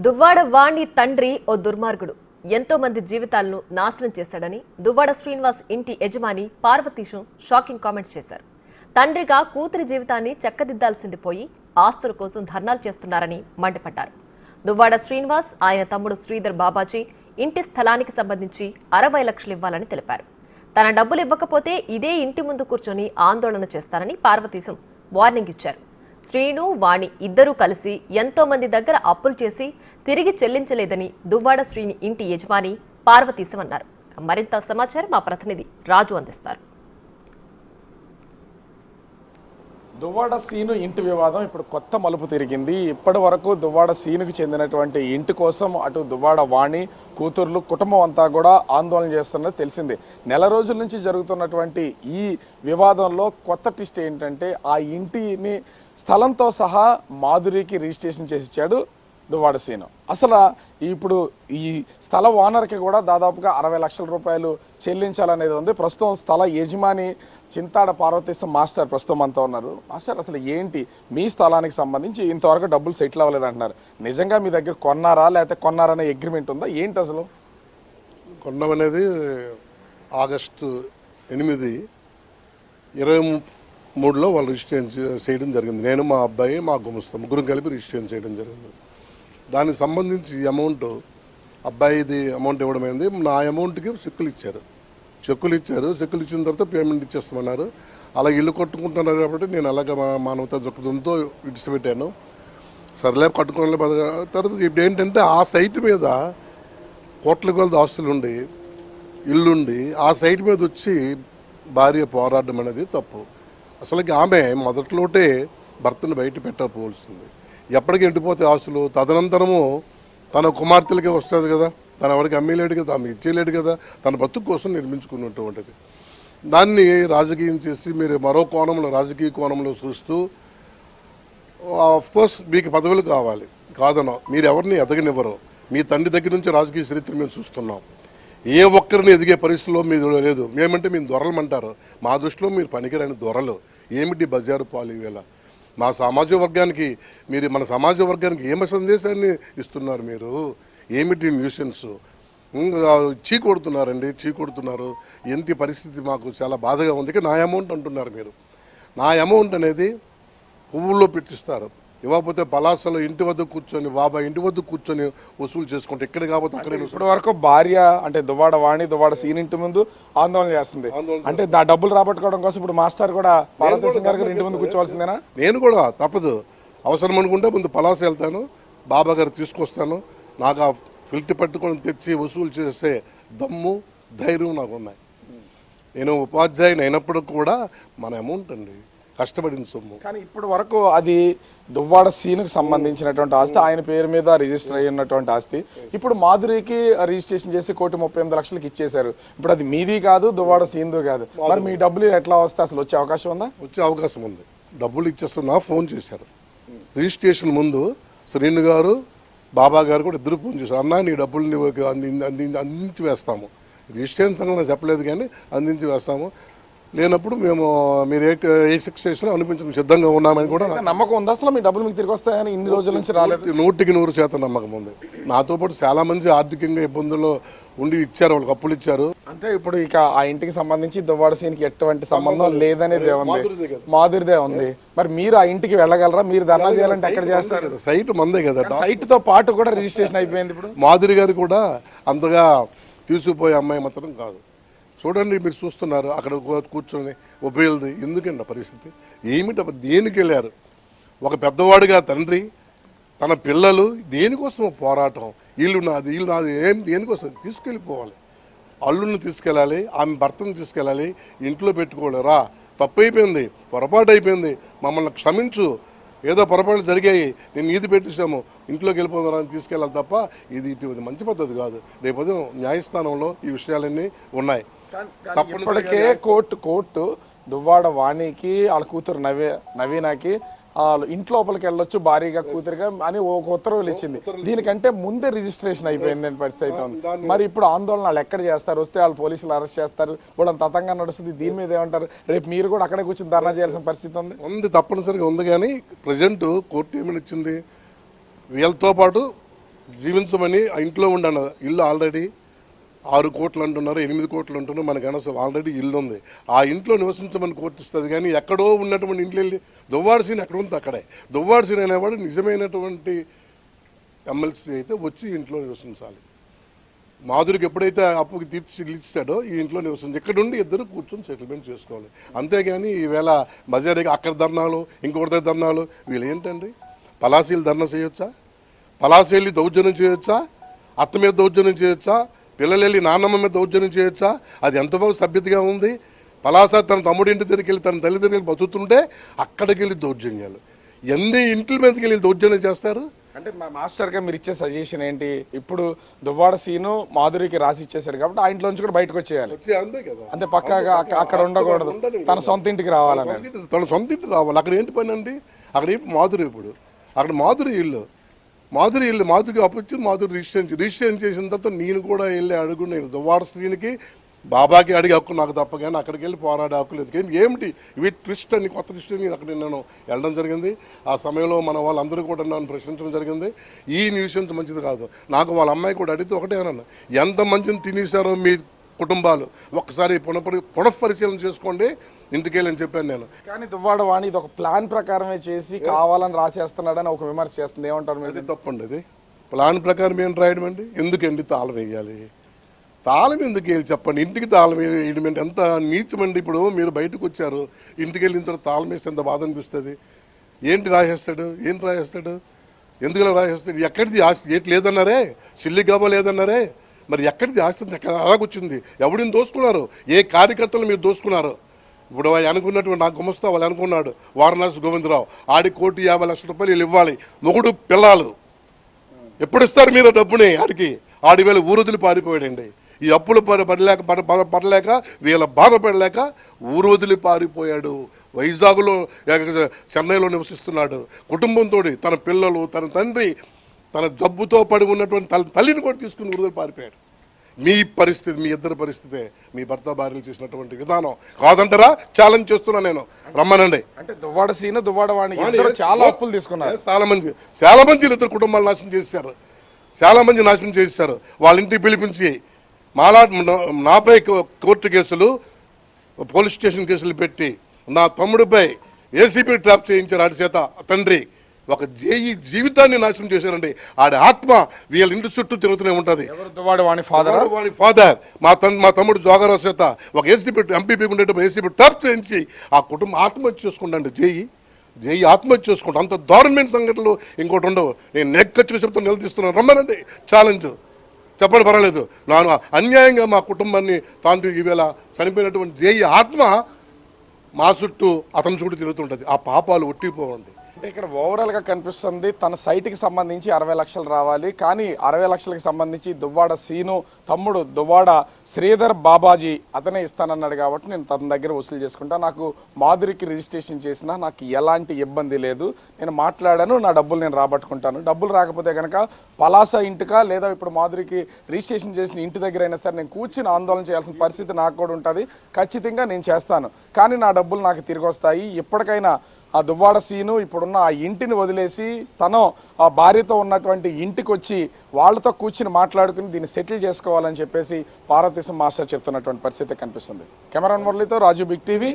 దువ్వాడ వాణి తండ్రి ఓ దుర్మార్గుడు. ఎంతో మంది జీవితాలను నాశనం చేశాడని దువ్వాడ శ్రీనివాస్ ఇంటి యజమాని పార్వతీశం షాకింగ్ కామెంట్స్ చేశారు. తండ్రిగా కూతురి జీవితాన్ని చక్కదిద్దాల్సింది పోయి ఆస్తుల కోసం ధర్నాలు చేస్తున్నారని మండిపడ్డారు. దువ్వాడ శ్రీనివాస్ ఆయన తమ్ముడు శ్రీధర్ బాబాజీ ఇంటి స్థలానికి సంబంధించి 60 లక్షలు ఇవ్వాలని తెలిపారు. తన డబ్బులు ఇవ్వకపోతే ఇదే ఇంటి ముందు కూర్చొని ఆందోళన చేస్తారని పార్వతీశం వార్నింగ్ ఇచ్చారు. శ్రీను వాణి ఇద్దరూ కలిసి ఎంతో మంది దగ్గర అప్పులు చేసి తిరిగి చెల్లించలేదని దువ్వాడ శ్రీని ఇంటి యజమాని పార్వతీశం అన్నారు. మరింత సమాచారం మా ప్రతినిధి రాజు అందిస్తారు. దువ్వాడ సీను ఇంటి వివాదం ఇప్పుడు కొత్త మలుపు తిరిగింది. ఇప్పటి వరకు దువ్వాడ సీనుకు చెందినటువంటి ఇంటి కోసం అటు దువ్వాడ వాణి కూతుర్లు కుటుంబం అంతా కూడా ఆందోళన చేస్తున్నది తెలిసిందే. నెల రోజుల నుంచి జరుగుతున్నటువంటి ఈ వివాదంలో కొత్త ట్విస్ట్ ఏంటంటే ఆ ఇంటిని స్థలంతో సహా మాధురికి రిజిస్ట్రేషన్ చేసి ఇచ్చాడు దువ్వాడ సీను. అసలు ఇప్పుడు ఈ స్థల ఓనర్కి కూడా దాదాపుగా 60 లక్షల రూపాయలు చెల్లించాలనేది ఉంది. ప్రస్తుతం స్థల యజమాని చింతాడ పార్వతీశం మాస్టర్ ప్రస్తుతం అంతా ఉన్నారు. మాస్టర్, అసలు ఏంటి మీ స్థలానికి సంబంధించి ఇంతవరకు డబ్బులు సెటిల్ అవ్వలేదు అంటున్నారు. నిజంగా మీ దగ్గర కొన్నారా లేకపోతే కొన్నారనే అగ్రిమెంట్ ఉందా ఏంటి అసలు? కొన్నాం అనేది ఆగస్టు 8, 2023లో వాళ్ళు రిజిస్ట్రేషన్ చేయడం జరిగింది. నేను మా అబ్బాయి మా గుమస్తా ముగ్గురు కలిపి రిజిస్ట్రేషన్ చేయడం జరిగింది. దానికి సంబంధించి అమౌంట్ అబ్బాయిది అమౌంట్ ఇవ్వడమైంది. నా అమౌంట్కి చెక్కులు ఇచ్చారు. చెక్కులు ఇచ్చిన తర్వాత పేమెంట్ ఇచ్చేస్తామన్నారు. అలా ఇల్లు కట్టుకుంటున్నారు కాబట్టి నేను అలాగ మానవతా దృక్పథంతో విడిచిపెట్టాను. సర్లే కట్టుకోవాలి. తర్వాత ఇప్పుడు ఏంటంటే ఆ సైట్ మీద కోట్ల కొలది ఆస్తులుండి ఇల్లుండి ఆ సైట్ మీద వచ్చి భార్య పోరాడడం అనేది తప్పు. అసలుకి ఆమె మొదట్లోటే భర్తను బయట పెట్టకపోవలసింది. ఎప్పటికీ ఎండిపోతే ఆస్తులు తదనంతరము తన కుమార్తెలకే వస్తుంది కదా, తను ఎవరికి అమ్మేయలేడు కదా, ఆమె ఇచ్చేయలేడు కదా, తన బతుకు కోసం నిర్మించుకున్నటువంటిది. దాన్ని రాజకీయం చేసి మీరు మరో కోణంలో రాజకీయ కోణంలో చూస్తూ ఆఫ్కోర్స్ మీకు పదవులు కావాలి కాదనో, మీరు ఎవరిని ఎదగనివ్వరు. మీ తండ్రి దగ్గర నుంచి రాజకీయ చరిత్ర మేము చూస్తున్నాం. ఏ ఒక్కరిని ఎదిగే పరిస్థితిలో మీరు లేదు. మేమంటే మేము దొరలమంటారు. మా దృష్టిలో మీరు పనికిరాని దొరలు. ఏమిటి బజారు పాలు ఇవేళ మా సామాజిక వర్గానికి మీరు మన సమాజ వర్గానికి ఏమి సందేశాన్ని ఇస్తున్నారు? మీరు ఏమిటి న్యూసెన్స్ చీకొడుతున్నారు. ఏంటి పరిస్థితి మాకు చాలా బాధగా ఉంది. నా అమౌంట్ అంటున్నారు మీరు. నా అమౌంట్ అనేది పువ్వుల్లో పెట్టిస్తారు. ఇవ్వకపోతే పలాసలో ఇంటి వద్ద కూర్చొని ఇంటి వద్ద కూర్చొని వసూలు చేసుకుంటే ఇక్కడ కాకపోతే అక్కడ. ఇప్పటి వరకు భార్య అంటే దువ్వాడ వాణి దువ్వాడ సీన్ ఇంటి ముందు ఆందోళన చేస్తుంది. అంటే నా డబ్బులు రాబట్టుకోవడం కోసం ఇప్పుడు మాస్టర్ కూడా పార్వతీశం గారి ఇంటి ముందు కూర్చోవాల్సిందేనా? నేను కూడా తప్పదు. అవసరం అనుకుంటే ముందు పలాస వెళ్తాను, బాబా గారు తీసుకొస్తాను. నాకు ఆ ఫిల్టర్ పట్టుకొని తెచ్చి వసూలు చేసే దమ్ము ధైర్యం నాకు ఉన్నాయి. నేను ఉపాధ్యాయుని అయినప్పుడు కూడా మన అమౌంట్ అండి కష్టపడిన సొమ్ము. కానీ ఇప్పటి వరకు అది దువ్వాడ సీనుకు సంబంధించినటువంటి ఆస్తి, ఆయన పేరు మీద రిజిస్టర్ అయ్యి ఉన్నటువంటి ఆస్తి. ఇప్పుడు మాధురికి రిజిస్ట్రేషన్ చేసి 1,38,00,000 ఇచ్చేశారు. ఇప్పుడు అది మీది కాదు, దువ్వాడ సీన్దు కాదు. మరి మీ డబ్బులు ఎట్లా వస్తే అసలు వచ్చే అవకాశం ఉందా? వచ్చే అవకాశం ఉంది. డబ్బులు ఇచ్చేస్తున్నా ఫోన్ చేశారు. రిజిస్ట్రేషన్ ముందు శ్రీను గారు బాబా గారు కూడా ఇద్దరు ఫోన్ చేశారు. అన్నా నీ డబ్బులు అందించి వేస్తాము. రిజిస్ట్రేషన్ సంగతి చెప్పలేదు కానీ అందించి వేస్తాము. లేనప్పుడు మేము మీరు ఏ శిక్ష చేసినా అనిపించడం సిద్ధంగా ఉన్నామని కూడా నమ్మకం ఉంది. అసలు మీ డబ్బులు మీకు తిరిగి వస్తాయని ఇన్ని రోజుల నుంచి రాలేదు. 100% నమ్మకం ఉంది. నాతో పాటు చాలా మంది ఆర్థికంగా ఇబ్బందుల్లో ఉండి ఇచ్చారు, వాళ్ళకి అప్పులు ఇచ్చారు. అంటే ఇప్పుడు ఇక ఆ ఇంటికి సంబంధించి దువ్వాడ సీన్కి ఎటువంటి సంబంధం లేదనేది మాధురిదే ఉంది. మరి మీరు ఆ ఇంటికి వెళ్ళగలరా? మీరు ధర్నా చేయాలంటే ఎక్కడ చేస్తారు? సైట్ మందే కదా. సైట్ తో పాటు కూడా రిజిస్ట్రేషన్ అయిపోయింది. ఇప్పుడు మాధురి గారు కూడా అంతగా తీసుకుపోయే అమ్మాయి మాత్రం కాదు. చూడండి, మీరు చూస్తున్నారు అక్కడ కూర్చొని ఉపయోగది. ఎందుకండి పరిస్థితి ఏమిటి? దేనికి వెళ్ళారు? ఒక పెద్దవాడిగా తండ్రి తన పిల్లలు దేనికోసం పోరాటం, వీళ్ళు నాది ఏం దేనికోసం తీసుకెళ్ళిపోవాలి. అల్లుని తీసుకెళ్ళాలి, ఆమె భర్తను తీసుకెళ్ళాలి, ఇంట్లో పెట్టుకోలేరా? తప్పు అయిపోయింది, పొరపాటు అయిపోయింది, మమ్మల్ని క్షమించు, ఏదో పొరపాటు జరిగాయి, నేను ఈది పెట్టిస్తాము, ఇంట్లోకి వెళ్ళిపోదామని తీసుకెళ్ళాలి తప్ప ఇది మంచి పద్ధతి కాదు. రేపు న్యాయస్థానంలో ఈ విషయాలన్నీ ఉన్నాయి. ఇప్పటికే కోర్టు దువ్వాడ వాణికి వాళ్ళ కూతురు నవీనాకి ఇంట్లోపలికి వెళ్ళొచ్చు భారీగా కూతురుగా అని ఒక ఉత్తర్వులు ఇచ్చింది. దీనికంటే ముందే రిజిస్ట్రేషన్ అయిపోయింది పరిస్థితి అయితే ఉంది. మరి ఇప్పుడు ఆందోళన వాళ్ళు ఎక్కడ చేస్తారు? వస్తే వాళ్ళు పోలీసులు అరెస్ట్ చేస్తారు, కూడా తతంగా నడుస్తుంది. దీని మీద ఏమంటారు? రేపు మీరు కూడా అక్కడే కూర్చొని ధర్నా చేయాల్సిన పరిస్థితి ఉంది. తప్పనిసరిగా ఉంది. కానీ ప్రజెంట్ కోర్టు ఏమని ఇచ్చింది? వీళ్ళతో పాటు జీవించమని ఆ ఇంట్లో ఉండను ఇల్లు ఆల్రెడీ 6 కోట్లు అంటున్నారు, 8 కోట్లు అంటున్నారు, మనకు అనవసరం, ఆల్రెడీ ఇల్లు ఉంది. ఆ ఇంట్లో నివసించమని కోర్టు ఇస్తుంది. కానీ ఎక్కడో ఉన్నటువంటి ఇంట్లో వెళ్ళి దువ్వాడ సీన్ ఎక్కడ ఉంటే అక్కడే. దువ్వాడ సీన్ అనేవాడు నిజమైనటువంటి ఎమ్మెల్సీ అయితే వచ్చి ఇంట్లో నివసించాలి. మాధురికి ఎప్పుడైతే అప్పుకి తీర్చిచ్చాడో ఈ ఇంట్లో నివసించి ఇక్కడ నుండి ఇద్దరు కూర్చొని సెటిల్మెంట్ చేసుకోవాలి. అంతేగాని ఈవేళ మజారీగా అక్కడ ధర్నాలు, ఇంకొకటి ధర్నాలు, వీళ్ళు ఏంటండి? పలాసీలు ధర్నా చేయొచ్చా? పలాసీ వెళ్ళి దౌర్జన్యం చేయొచ్చా? అత్త మీద దౌర్జన్యం చేయొచ్చా? పిల్లలు వెళ్ళి నాన్నమ్మ మీద దౌర్జన్యం చేయొచ్చా? అది ఎంతవరకు సభ్యతగా ఉంది? పలాస తన తమ్ముడి ఇంటి దగ్గరికి వెళ్ళి తన తల్లి దగ్గరికి బతుకుతుంటే అక్కడికి వెళ్ళి దౌర్జన్యాలు. ఎన్ని ఇంట్ల మీదకి వెళ్ళి దౌర్జన్యం చేస్తారు? అంటే మా మాస్టర్గా మీరు ఇచ్చే సజెషన్ ఏంటి? ఇప్పుడు దువ్వాడ సీను మాధురికి రాసి ఇచ్చేసాడు కాబట్టి ఆ ఇంట్లో నుంచి కూడా బయటకు వచ్చేయాలి, అంతే కదా. అంటే పక్కాగా అక్కడ ఉండకూడదు, తన సొంత ఇంటికి రావాలని. తన సొంత ఇంటికి రావాలి. అక్కడ ఏంటి పని అండి? అక్కడ ఏంటి మాధురి? ఇప్పుడు అక్కడ మాధురి ఇల్లు మాధురికి అప్పొచ్చి మాధురి రిజిస్ట్రేషన్ చేసిన తర్వాత నేను కూడా వెళ్ళి అడుగు, నేను దువ్వాడ శ్రీనికి బాబాకి అడిగే హక్కు నాకు తప్ప, కానీ అక్కడికి వెళ్ళి పోరాడే హక్కు లేదు. కానీ ఏమిటి ఇవి ట్విస్ట్ అని, కొత్త ట్విస్ట్ అని అక్కడ నేను వెళ్ళడం జరిగింది. ఆ సమయంలో మన వాళ్ళందరూ కూడా నన్ను ప్రశ్నించడం జరిగింది. ఈ న్యూస్ మంచిది కాదు. నాకు వాళ్ళ అమ్మాయి కూడా అడిగితే ఒకటే అన్నాను, ఎంత మంచిని తినేశారో మీ కుటుంబాలు ఒక్కసారి పునఃపరిశీలన చేసుకోండి ఇంటికెళ్ళి అని చెప్పాను నేను. కానీ దువ్వాడ వాణి ఇది ఒక ప్లాన్ ప్రకారమే చేసి కావాలని రాసేస్తున్నాడని ఒక విమర్శ చేస్తుంది, ఏమంటారు మీరు? అది తప్పండి. అది ప్లాన్ ప్రకారం ఏం రాయడం అండి? ఎందుకండి తాళం వేయాలి? తాళం ఎందుకు వేయాలి చెప్పండి? ఇంటికి తాళం వేయడం ఎంత నీచమండి. ఇప్పుడు మీరు బయటకు వచ్చారు, ఇంటికి వెళ్ళిన తర్వాత తాళం వేస్తే ఎంత బాధ అనిపిస్తుంది. ఏంటి రాసేస్తాడు? ఎందుకు రాసేస్తాడు? ఎక్కడిది ఆస్తి? ఏంటి లేదన్నారే, సిల్లిగాబా లేదన్నారే, మరి ఎక్కడిది ఆస్తి? ఎక్కడ అలాగొచ్చింది? ఎవడిని దోసుకున్నారు? ఏ కార్యకర్తలు మీరు దోసుకున్నారు? ఇప్పుడు వాళ్ళు అనుకున్నటువంటి నా గుమస్తా వాళ్ళు అనుకున్నాడు వారణాసి గోవిందరావు, ఆడి 1,50,00,000 వీళ్ళు ఇవ్వాలి, మొగుడు పిల్లలు. ఎప్పుడు ఇస్తారు మీరు డబ్బుని? ఆడికి ఆడి వేళ ఊరొదిలి పారిపోయాడండి. ఈ అప్పులు పడలేక వీళ్ళ బాధపడలేక ఊరొదిలి పారిపోయాడు. వైజాగ్లో, చెన్నైలో నివసిస్తున్నాడు కుటుంబంతో. తన పిల్లలు, తన తండ్రి, తన జబ్బుతో పడి ఉన్నటువంటి తల్లిని కూడా తీసుకుని ఊరొదిలి పారిపోయాడు. మీ పరిస్థితి, మీ ఇద్దరి పరిస్థితే, మీ భర్త భార్యలు చేసినటువంటి విధానం కాదంటారా? ఛాలెంజ్ చేస్తున్నా నేను, రమ్మనండి. అంటే దువ్వాడ సీను దువ్వాడ వాణి ఇద్దరు చాలా అప్పులు తీసుకున్నారు. చాలా మంది ఇద్దరు కుటుంబాలు నాశనం చేశారు, చాలా మంది నాశనం చేశారు. వాళ్ళ ఇంటికి పిలిపించి నాపై కోర్టు కేసులు, పోలీస్ స్టేషన్ కేసులు పెట్టి నా తమ్ముడిపై ఏసీపీ ట్రాప్ చేయించారు. ఆడి చేత తండ్రి ఒక జీవితాన్ని నాశనం చేశారండి. ఆడి ఆత్మ వీళ్ళ ఇంటి చుట్టూ తిరుగుతూనే ఉంటుంది. ఫాదర్ మా తమ్ముడు జోగారావు చేత ఒక ఏసీపీ ఎంపీపీ ఉండేటప్పుడు ఏసీపీ ట్రాప్ చేయించి ఆ కుటుంబం ఆత్మహత్య చేసుకుంటాండి. జేఈ ఆత్మహత్య చేసుకుంటా. అంత దారుణమైన సంఘటనలు ఇంకోటి ఉండవు. నేను నెక్కచ్చుగా చెప్తూ నిలదీస్తున్నాను, రమ్మనండి, ఛాలెంజ్ చెప్పండి, పర్వాలేదు. నేను అన్యాయంగా మా కుటుంబాన్ని తాను ఈవేళ చనిపోయినటువంటి జేఈ ఆత్మ మా చుట్టూ అతని చుట్టూ తిరుగుతుంటుంది. ఆ పాపాలు ఒట్టిపోవండి. అంటే ఇక్కడ ఓవరాల్ గా కనిపిస్తుంది తన సైట్కి సంబంధించి 60 లక్షలు రావాలి, కానీ 60 లక్షలకి సంబంధించి దువ్వాడ సీను తమ్ముడు దువ్వాడ శ్రీధర్ బాబాజీ అతనే ఇస్తానన్నాడు కాబట్టి నేను తన దగ్గర వసూలు చేసుకుంటా, నాకు మాధురికి రిజిస్ట్రేషన్ చేసినా నాకు ఎలాంటి ఇబ్బంది లేదు, నేను మాట్లాడాను, నా డబ్బులు నేను రాబట్టుకుంటాను. డబ్బులు రాకపోతే కనుక పలాస ఇంటికా లేదా ఇప్పుడు మాధురికి రిజిస్ట్రేషన్ చేసిన ఇంటి దగ్గర అయినా సరే నేను కూర్చుని ఆందోళన చేయాల్సిన పరిస్థితి నాకు కూడా ఉంటుంది. ఖచ్చితంగా నేను చేస్తాను, కానీ నా డబ్బులు నాకు తిరిగి వస్తాయి. ఎప్పటికైనా ఆ దువ్వాడ సీను ఇప్పుడున్న ఆ ఇంటిని వదిలేసి తను ఆ భార్యతో ఉన్నటువంటి ఇంటికి వచ్చి వాళ్ళతో కూర్చుని మాట్లాడుకుని దీన్ని సెటిల్ చేసుకోవాలని చెప్పేసి పార్వతీశం మాస్టర్ చెప్తున్నటువంటి పరిస్థితి కనిపిస్తుంది. కెమెరాన్ మురళితో రాజు, బిగ్ టీవీ.